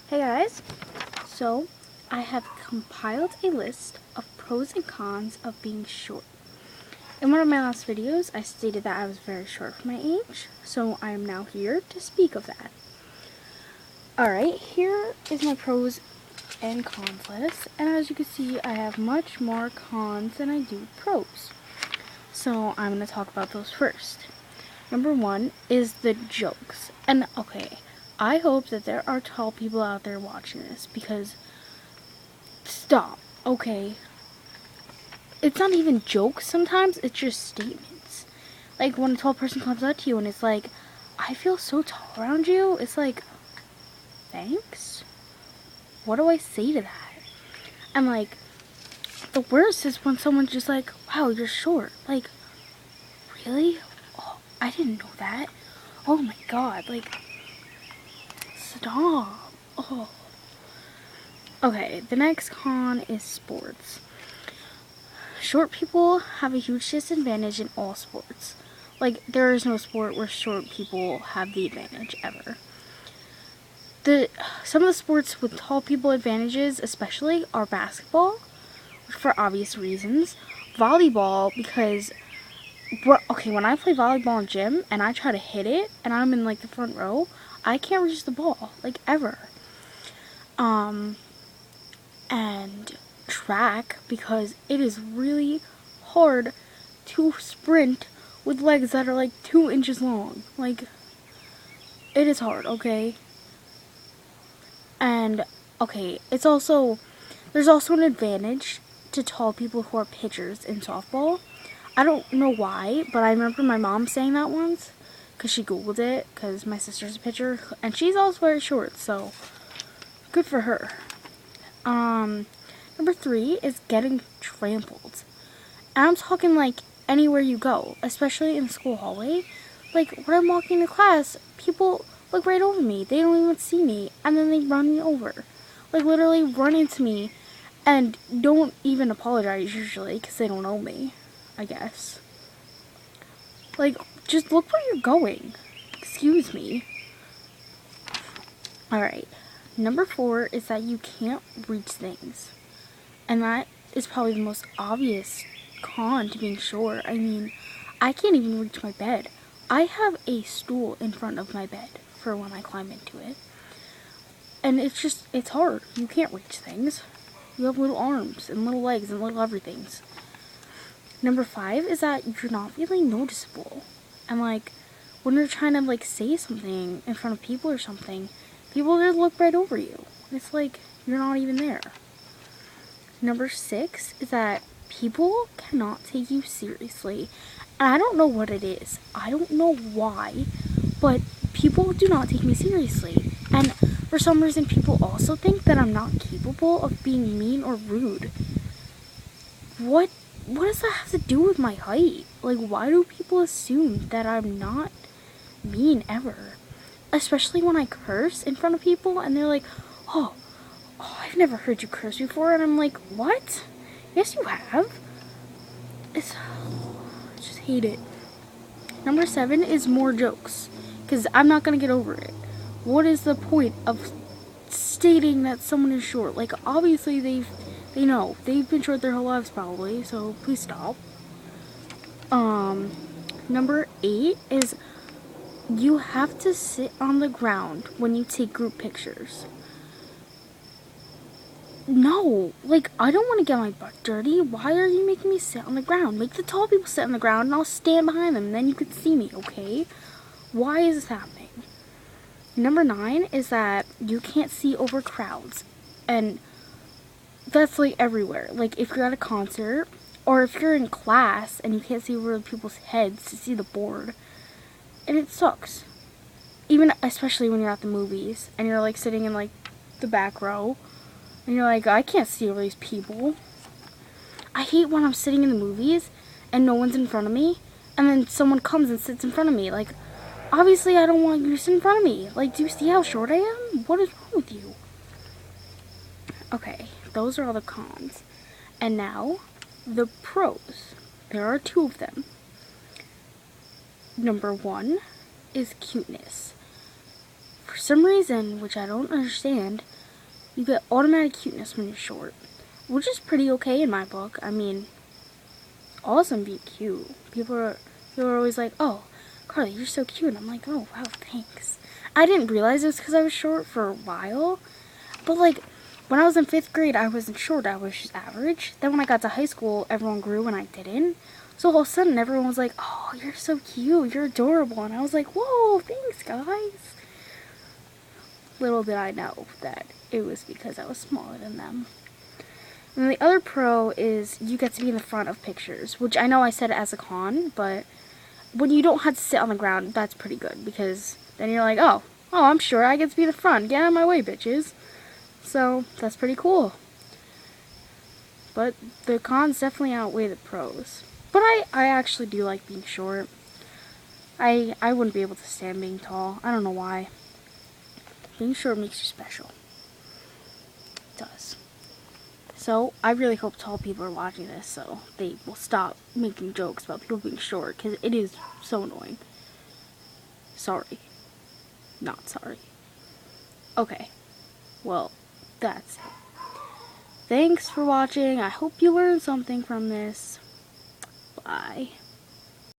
Hey guys, so I have compiled a list of pros and cons of being short. In one of my last videos, I stated that I was very short for my age, so I am now here to speak of that. Alright, here is my pros and cons list, and as you can see, I have much more cons than I do pros. So I'm going to talk about those first. Number one is the jokes. And okay, I hope that there are tall people out there watching this, because stop, okay? It's not even jokes sometimes, it's just statements. Like when a tall person comes up to you and it's like, I feel so tall around you, it's like, thanks? What do I say to that? And like, the worst is when someone's just like, wow, you're short. Like, really? Oh, I didn't know that. Oh my god, like, stop. Oh. Okay, the next con is sports. Short people have a huge disadvantage in all sports. Like, there is no sport where short people have the advantage ever. Some of the sports with tall people advantages especially are basketball, for obvious reasons. Volleyball, because when I play volleyball in gym and I try to hit it and I'm in like the front row, I can't reach the ball, like, ever. And track, because it is really hard to sprint with legs that are like 2 inches long. Like, it is hard, okay? And okay, there's also an advantage to tall people who are pitchers in softball. I don't know why, but I remember my mom saying that once, because she googled it, because my sister's a pitcher, and she's also very short, so good for her. Number 3 is getting trampled. And I'm talking like anywhere you go, especially in the school hallway. Like, when I'm walking to class, people look right over me. They don't even see me, and then they run me over. Like, literally run into me and don't even apologize usually, because they don't know me, I guess. Like, just look where you're going. Excuse me. Alright. Number 4 is that you can't reach things. And that is probably the most obvious con to being short. I mean, I can't even reach my bed. I have a stool in front of my bed for when I climb into it. And it's hard. You can't reach things. You have little arms and little legs and little everythings. Number 5 is that you're not really noticeable. And like, when you're trying to like say something in front of people or something, people just look right over you. It's like, you're not even there. Number 6 is that people cannot take you seriously. And I don't know what it is. I don't know why, but people do not take me seriously. And for some reason, people also think that I'm not capable of being mean or rude. What does that have to do with my height? Like, why do people assume that I'm not mean ever? Especially when I curse in front of people and they're like, oh, I've never heard you curse before. And I'm like, what? Yes, you have. I just hate it. Number 7 is more jokes, because I'm not going to get over it. What is the point of stating that someone is short? Like, obviously they know. They've been short their whole lives probably, so please stop. Number 8 is you have to sit on the ground when you take group pictures. No, like, I don't want to get my butt dirty. Why are you making me sit on the ground? Make the tall people sit on the ground and I'll stand behind them and then you can see me, okay? Why is this happening? Number 9 is that you can't see over crowds. And that's like everywhere. Like, if you're at a concert or if you're in class and you can't see over people's heads to see the board, and it sucks. Even especially when you're at the movies and you're like sitting in like the back row. And you're like, I can't see all these people. I hate when I'm sitting in the movies and no one's in front of me. And then someone comes and sits in front of me. Like, obviously I don't want you to sit in front of me. Like, do you see how short I am? What is wrong with you? Okay, those are all the cons. And now, the pros. There are 2 of them. Number 1 is cuteness. For for some reason, which I don't understand, you get automatic cuteness when you're short, which is pretty okay in my book. I mean, awesome being cute. People are always like, oh, Carly, you're so cute. And I'm like, oh, wow, thanks. I didn't realize it was because I was short for a while. But, like, when I was in 5th grade, I wasn't short. I was just average. Then when I got to high school, everyone grew and I didn't. So all of a sudden, everyone was like, oh, you're so cute. You're adorable. And I was like, whoa, thanks, guys. Little did I know that it was because I was smaller than them. And the other pro is you get to be in the front of pictures, which I know I said as a con, but when you don't have to sit on the ground, that's pretty good, because then you're like, oh, I'm sure I get to be the front. Get out of my way, bitches. So that's pretty cool. But the cons definitely outweigh the pros. But I actually do like being short. I wouldn't be able to stand being tall. I don't know why. Being short makes you special. It does. So, I really hope tall people are watching this so they will stop making jokes about people being short, because it is so annoying. Sorry. Not sorry. Okay. Well, that's it. Thanks for watching. I hope you learned something from this. Bye.